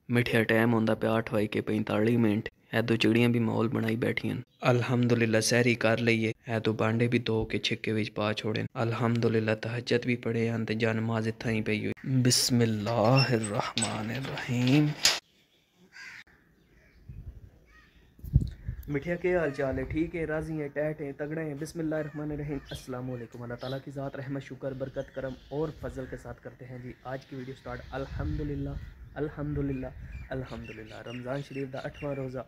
मिठिया time होंदा पे 8:45 है तो चिड़ियाँ भी माहौल बनाई बैठियां। अल्हम्दुलिल्लाह सहरी कर लईए है तो भांडे भी धो के छिक्के विच पा छोड़े। अल्हम्दुलिल्लाह तहज्जुद भी पढ़े हैं ते जा नमाज इत्थां ही पई हुई। बिस्मिल्लाहिर्रहमानिर्रहीम। मिठिया के हाल चाल है? ठीक है, राजी है, टैट है, तगड़े हैं? बिस्मिल्लाहिर्रहमानिर्रहीम। अस्सलाम वालेकुम। अल्लाह ताला की ज़ात रहमत शुक्र बरकत करम और फजल के साथ करते हैं जी आज की वीडियो स्टार्ट। अल्हम्दुलिल्लाह अल्हम्दुलिल्लाह अल्हम्दुलिल्लाह। रमज़ान शरीफ का 8वां रोज़ा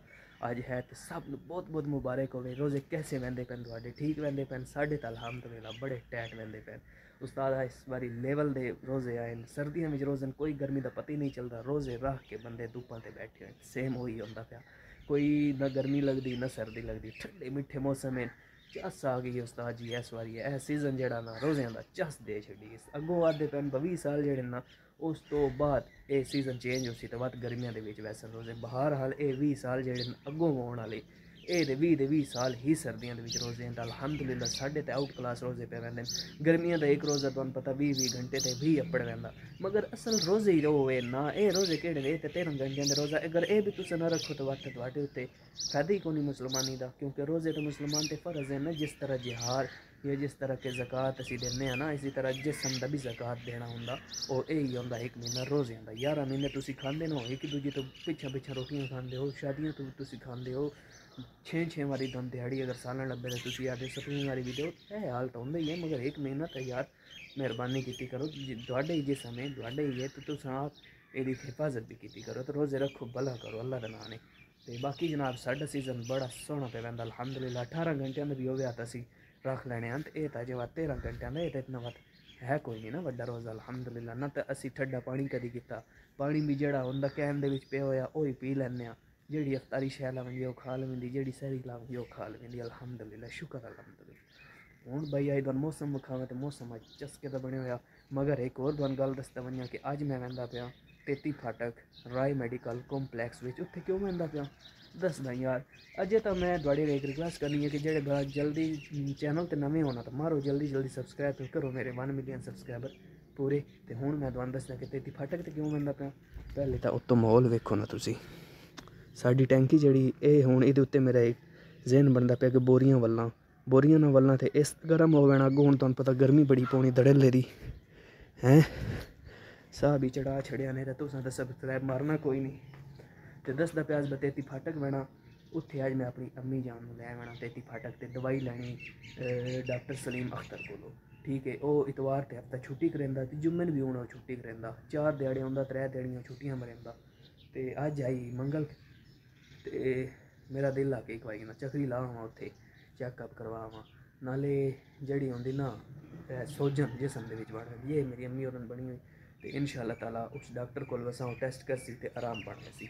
आज है तो सब बहुत बहुत मुबारक हो। रोज़े कैसे वहदे पैन तुहाडे? ठीक वहदे पैन? साढ़े तो अल्हम्दुलिल्लाह बड़े टैट वहदे पैन। उस्ताद इस बारी लेवल दे रोज़े आए। सर्दियों में रोज़न कोई गर्मी का पता ही नहीं चलता। रोज़े रख के बंदे धुप्पां ते बैठे हुए सेम हो ही होंदा पिया। कोई ना गर्मी लगती ना सर्दी लगती, ठंडे मिठे मौसम में चस आ गई उस्ताद जी। इस बारी यह सीज़न जड़ा ना रोज़ियां का चस दे छी। अगों आते पैन 20 साल जड़े ना उस तो बाद ये सीज़न चेंज हो सी तो बाद गर्मियों के वैसे रोज़े। बहार हाल ये 20 साल जड़े अगों आने वाले ये तो 20 साल ही सर्दियों के रोज़े हैं। अल्हम्दुलिल्लाह साढ़े तो आउट क्लास रोज़े पे वहदे। गर्मियों का एक रोज़ा तुहानू पता 20 घंटे तो 20 अप्पड़ वहदा, मगर असल रोज़े ही रोए ना। ये रोज़े केड़े ने? 13 घंटे के रोज़ा। अगर ये भी तुम ना रखो तो वक्त थोड़े उत्ते फायदा ही कोई मुसलमानी का, क्योंकि रोज़े तो मुसलमान के फ़र्ज है ना। जिस तरह जिहार या जिस तरह के ज़कात असी देने हैं ना, इसी तरह जिसम का भी ज़कात देना होंदा और यही होंदा एक महीना रोज़ियां का। 11 महीने तुम खाते हो एक दूजे तो पिछा पिछा रोटियां खाते हो, शादियों तो तुम खाते हो 6 वारी दम दिहाड़ी। अगर सालन लब्बे तो तुम आते 7वीं वारी भी दो। यह हाल तो होंदा ही है, मगर एक महीना तो यार मेहरबानी की करो। थोड़े ही जिसम है थोड़े ही है तो तुम आप यदी हिफाजत भी की करो। तो रोज़े रखो भला करो अल्लाह का नाम ने। तो बाकी जनाब साढ़ा सीज़न बड़ा सोहना पे वहदा अल्हम्दुलिल्लाह। 18 घंटे भी हो गया तो असी रख लेने हैं। तो यह जो 13 घंटे का ये तो इतना वत है कोई नहीं ना वड्डा रोज़ा अल्हम्दुलिल्लाह। ना तो असी ठंडा पानी कदी किता, पानी भी जड़ा होंदा कैन दे विच पे होया वही पी लैने आ। जेड़ी अफ्तारी शैल लवंदी वो खा लवेंदी, जेड़ी सहरी लवंदी वो खा लवेंदी अल्हम्दुलिल्लाह शुक्र अल्हम्दुलिल्लाह। हुण भाई अज तुहानू मौसम विखावां तो मौसम अज चस्के दा बने होया। मगर एक होर तुहानू गल दसदा वञां कि अज मैं वहदा पिया 33 फाटक राय मैडिकल कॉम्पलैक्स विच। उत्थे क्यों वहदा पिया दसदा यार। अजे तो मैं थोड़ी एक रिक्वेस्ट करनी है कि जेड़े बड़ा जल्दी चैनल ते नवे होना तो मारो जल्दी जल्दी सब्सक्राइब तो करो मेरे 1 मिलियन सब्सक्राइबर पूरे। तो हुण मैं तुहानू दसदा कि 33 फाटक ते क्यों वहदा पिया। पहले तो उत्तों माहौल वेखो ना तुसी। साडी टैंकी जी ये हुण ये उत्ते मेरा एक जहन बनता पाया कि बोरियां ना वल्लां तो इस गर्म हो जाना। अगों हुण तुहानू पता गर्मी बड़ी पौनी दड़ेले दी हैं। साह भी चढ़ा छड़िया ने तो तुसां तो सब्सक्राइब मारना कोई नहीं। तो दसदा प्याज ब 33 फाटक बना। उत्थे अज मैं अपनी अम्मी जान लै आना 33 फाटक ते दवाई लैनी डॉक्टर सलीम अख्तर कोलों। ठीक है, वो इतवार ते हफ्ता छुट्टी करेंदा ते जुम्मन भी हूँ छुट्टी करेंदा। 4 दिहाड़े आंदा 3 दिहाड़ियां छुट्टियां मरेंदा। तो अज आई मंगल तो मेरा दिल आ के एक बारी ना चक्री लावां उत्थे चैकअप करवावां। नाले जड़ी होंदी ना सोजन जिसम दे विच बन ये मेरी अम्मी होरन बनी हुई। तो इंशाअल्लाह ताला उस डॉक्टर कोल वसां टेस्ट करसी ते आराम बन सी।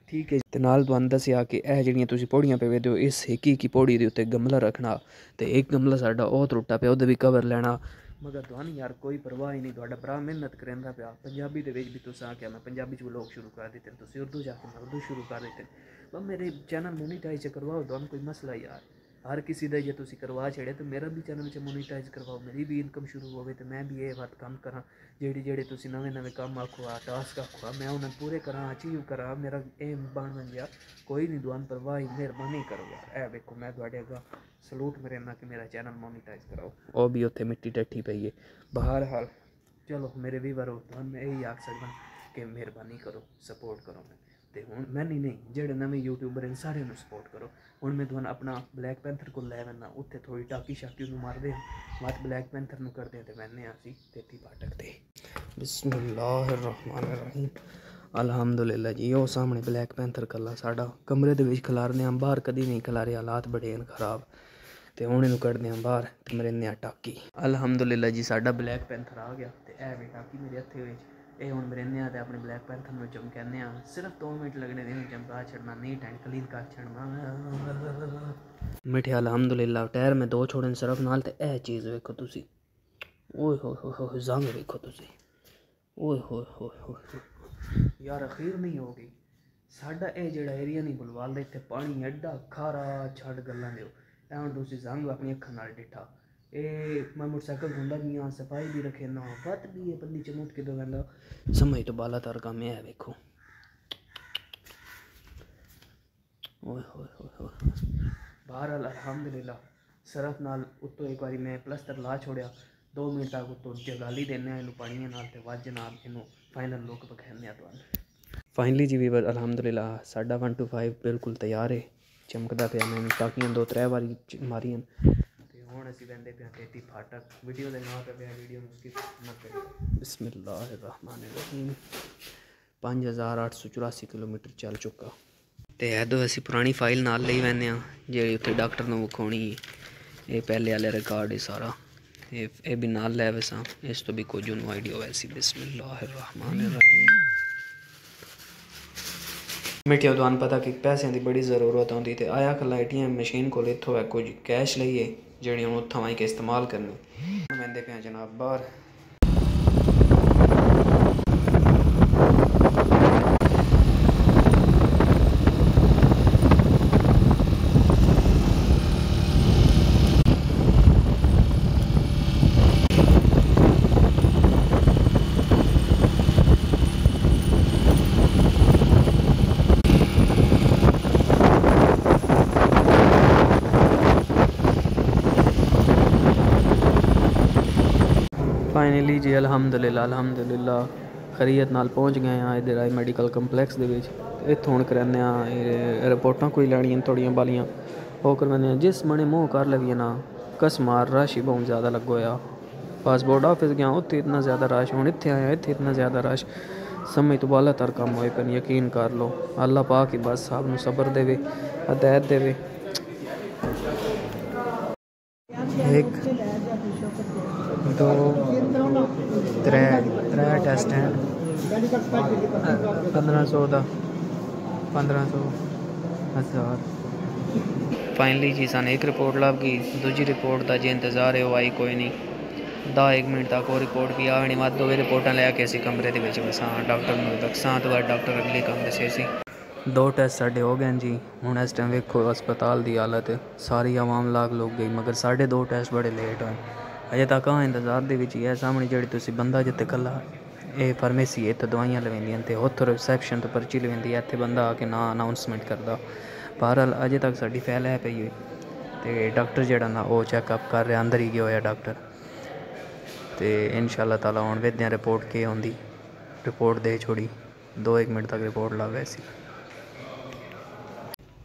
ठीक है ते नाल तुहानू दस्सिया कि यह जड़ियां तुसीं पौड़ियां पे वेदे हो इस एक पौड़ी दे उत्ते गमला रखना। तो एक गमला साडा ओह त्रुट्टा पिया ओहदा भी कवर लैना। मगर तुहानू यार कोई परवाह ही नहीं। तुहाडा भरा मेहनत करेंदा पिया। पंजाबी दे विच भी तुसां आख्या मैं पंजाबी च व्लॉग शुरू कर दित्ते, तुसीं उर्दू च आख्या मैं उर्दू शुरू कर दित्ते। पर मेरे चैनल मोनीटाइज करवाओ तुहानू कोई मसला यार। हर किसी का जे तुसीं करवा छड़े तो मेरा भी चैनल च मोनीटाइज करवाओ, मेरी भी इनकम शुरू हो तो मैं भी ये बात काम करा। जेह्ड़े जेह्ड़े तुसीं नवे नवे कम्म आखो टास्क आखो मैं उन्हें पूरे करा अचीव करा। मेरा एम बन गया कोई नहीं। दुआन परवाही मेहरबानी करो यार। ए वेखो मैं थोड़े अग्गा सलूट मरेना कि मेरा चैनल मोनीटाइज कराओ। वह भी उत्थे मिट्टी टट्ठी पई है। बहर हाल चलो मेरे व्यूवर हो तो मैं यही आख सकदा कि मेहरबानी करो सपोर्ट करो। तो हुण मैं नहीं जेह्ड़े नवे यूट्यूबर हैं सारे सपोर्ट करो। हुण मैं तुहानू अपना ब्लैक पैंथर को लै वना उत्थे थोड़ी टाकी शाकी उन्होंने मारदे मत ब्लैक पैंथर नू करदे तो वहने असी 33 फाटक ते। बिस्मिल्लाहिर्रहमानिर्रहीम। अल्हम्दुलिल्लाह जी वो सामने ब्लैक पैंथर कला साडा कमरे दे विच खलारने आं। बाहर कदी नहीं खलारे, हालात बड़े हैं खराब। तो हुण इनू कड्ढदे आं बाहर ते मरेंदे आं टाकी। अल्हम्दुलिल्लाह जी साडा ब्लैक पैंथर आ गया। तो ऐ वे टाकी मेरे हत्थे विच ये हुण मरेंदे आं ते अपने ब्लैक पैंथर नू चमकाने आं। सिर्फ 2 मिनट लगने दिन चमका छड़ना, नीट एंड क्लीन कर छड़ना। मिठे अल्हम्दुलिल्लाह टायर में 2 छोड़े सिर्फ नाल। ते ए चीज़ वेखो तुसी, ओए हो जंग वेखो तुसी, ओए हो यार अखीर नहीं हो गई। साडा ये जेड़ा एरिया नहीं बुलवाल दा इत्थे पानी एडा खारा छड़ गल्लां दिओ। ऐ हुण तुसीं जंग अपनी अक्खां नाल डिठा। ये मैं मोटरसाइकिल धोंदा भी हाँ, सफाई भी रखे ना, वत भी है बंदी चमुट के दो वैंदा समझ तो बाला तर कम है। वेखो ओए होए होए होए। बहरहाल अल्हम्दुलिल्लाह सरफ नाल उत्तों एक बारी मैं प्लस्तर ला छोड़िया 2 मिनट तक उत्तों जगाली देने इनू पानी नाल ते वज नाल इनू फाइनल लुक बखाने तुहानू। फाइनली जी वीवर अल्हम्दुलिल्लाह साडा 1 to 5 बिल्कुल तैयार है, चमकदा पिया। मैं टाकियां 2-3 बारी मारियां ते हुण असीं वंदे पिया तेती फाटक। वीडियो दे नाम पे पिया, वीडियो नूं स्किप ना करियो। बिस्मिल्लाहिर्रहमानिर्रहीम। 5884 किलोमीटर चल चुका ते ऐदो असीं पुरानी फाइल नाल लई वैने आ जेह्ड़ी उत्थे डॉक्टर नूं विखाउणी। ये पहले आह्ला रिकॉर्ड है सारा, ये भी नाल लै वैसा, इस तो भी कुछ नूं आइडिया वैसी। बिस्मिल्लाहिर्रहमानिर्रहीम। मिट्टियो तुहानू पता कि पैसों की बड़ी ज़रूरत होंदी ते आया खला ATM मशीन को इत्थों है कुछ कैश लईए जेह्ड़ी हूँ उत्थों आई के इस्तेमाल करनी। वैंदे पे जनाब बाहर। फाइनली जी अल्हम्दुलिल्लाह खरीयत नाल पहुँच गए हैं इधर आए मैडिकल कंपलैक्स दे विच। इत्थों हुण कराने रिपोर्टां कोई लैनियां थोड़ियां बालियां वो करवाने। जिस मने मूँह कर लगी ना कसमार रश ही बहुत ज़्यादा लगो होया। पासपोर्ट ऑफिस गया उत्थे इतना ज़्यादा रश, हुण इत्थे आया इत्थे इतना ज़्यादा रश, समझ तो बाला तर कम होए पे। यकीन कर लो अल्लाह पाक ही बस साहब नूं सबर देवे, हदायत देवे। एक 2 3 टेस्ट हैं 1500 का 1500 1000। फाइनली जी सन एक रिपोर्ट लभ गई, दूजी रिपोर्ट का जो इंतज़ार है वो आई कोई नहीं। 10-1 मिनट तक वो रिपोर्ट भी आनी। मत दो रिपोर्टा लैके असी कमरे के बसा डॉक्टर दसा तो बाद डॉक्टर अगले काम दसे सी। 2 टेस्ट साढ़े हो गए जी। हूँ इस टाइम वेखो अस्पताल की हालत, सारी आवाम लाग लोग गई मगर साढ़े 2 टेस्ट बड़े लेट होए। अजे तक हाँ इंतजार के ही है। सामने जी तुम बंदा जिते कला ये फार्मेसी इतने दवाइयां लवेंदियां तो उत्थों रिसैप्शन तो पर्ची लवेंदी है, इतने बंदा आके ना अनाउंसमेंट करता। बहरहाल अजे तक साड़ी फैल है पई हुई तो डॉक्टर जड़ा ना वो चैकअप कर रहा, अंदर ही गया होया डॉक्टर। तो इंशाअल्लाह ताला हुण वेखदे आं रिपोर्ट केह् होंदी। रिपोर्ट दे छोड़ी 2-1 मिनट तक रिपोर्ट लग वैसी।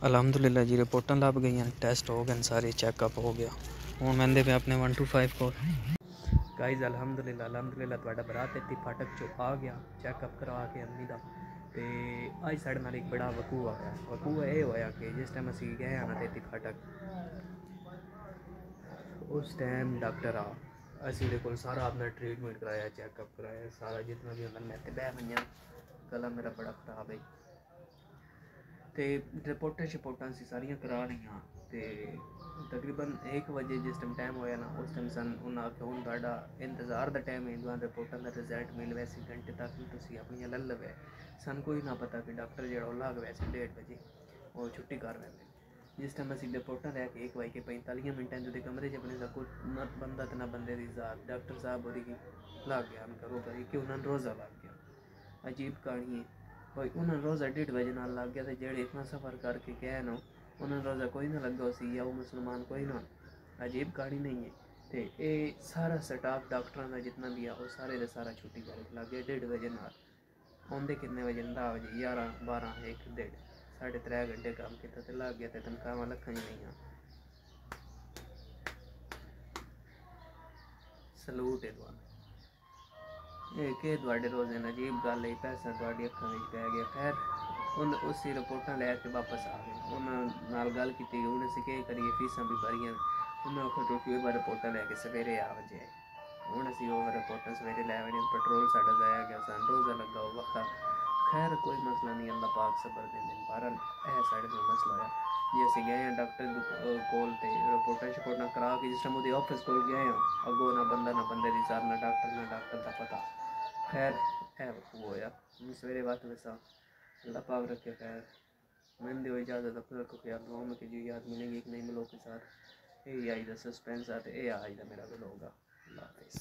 अल्हम्दुलिल्लाह जी रिपोर्टां लभ गई, टेस्ट हो गए सारे, चैकअप हो गया। हुण वंदे पे अपने 1 to 5 को गाइज। अल्हम्दुलिल्लाह तुहाडा भरा तेती फाटक चो आ गया चैकअप करा के अम्मी दा। ते अज साढ़े नाल एक बड़ा वकूआ होया। वकूआ ये होया कि जिस टाइम असी गए ना तेती फाटक उस टाइम डॉक्टर आ असी दे कोल सारा अपना ट्रीटमेंट कराया, चैकअप कराया सारा जितना भी होंदा। मैं ते बह मईयां गला मेरा बड़ा खराब है ते रिपोर्टां शिपोर्टां असी सारियां करा लईयां। ते तकरीबन 1 बजे जिस टाइम होया ना उस टाइम सन उन्हें आख्या हुण तुहाडा इंतजार का टाइम है, दुआ रिपोर्टां का रिजल्ट मिल वैसे घंटे तक भी तुसीं अपनियां लल लवे। सन कोई ना पता कि डॉक्टर जो लाग वैसे 1:30 बजे वो छुट्टी कर वैसे। जिस टाइम असी रिपोर्टां लैके 1:45 जो कमरे च अपने कुछ ना बंदा तो ना बंदे की जात डॉक्टर साहब होरी लग गया करो भाई कि उन्होंने रोज़ा लग गया। अजीब कहानी है भाई, उन्होंने रोज़ा 1:30 बजे नाल लग गया तो जेड़े इतना सफ़र करके गए ना उन्होंने रोज़ा कोई ना लगा सी या वो मुसलमान कोई ना। अजीब कहानी नहीं है। तो ये सारा स्टाफ डॉक्टरों का जितना भी है वो सारे का सारा छुट्टी कर लग गया 1:30 बजे नाल। आउंदे कितने बजे 10 बजे 11 12 1 1:30 3.5 घंटे काम किया तो लग गया। तो तनख्वाह लखा ही नहीं। सलूट है तुहानू। ये कि तुहाडे रोज़े अजीब गल है, पैसा तुहाडी अखां विच पै गया। खैर उन उसी रिपोर्टां लैके वापस आ गए। उन्होंने नाल गल की हूँ असीं केह् करिए फीसां भी भरियां। उन्हें आखो तुसीं ओह रिपोर्टां लैके सवेरे आ बजे हूँ असीं ओह रिपोर्टां सवेरे लै बने। पेट्रोल साडा जाया गया, सन रोज़ा लगा वो वक्खा। खैर कोई मसला नहीं, अल्लाह पाक सबर देंदे। बहरहाल यह साढ़े कोल मसला होया जी। असीं गए हैं डॉक्टर कोल ते रिपोर्टां शिपोर्टां करा के जिस टाइम ओहदे ऑफिस कोल गए हैं अगों ना बंदे दी सार ना डॉक्टर का पता। खैर है वो होया सवेरे वक्त वैसा अल्लाह पाक रखे खैर। मैंने दो इजाज़त अपने रखो ख्याल दुआओं में कि जो याद मिलेंगी एक नई मिलों के साथ। यही आज का सस्पेंस है तो यह आज का मेरा व्लॉग है। अल्लाह हाफिज़।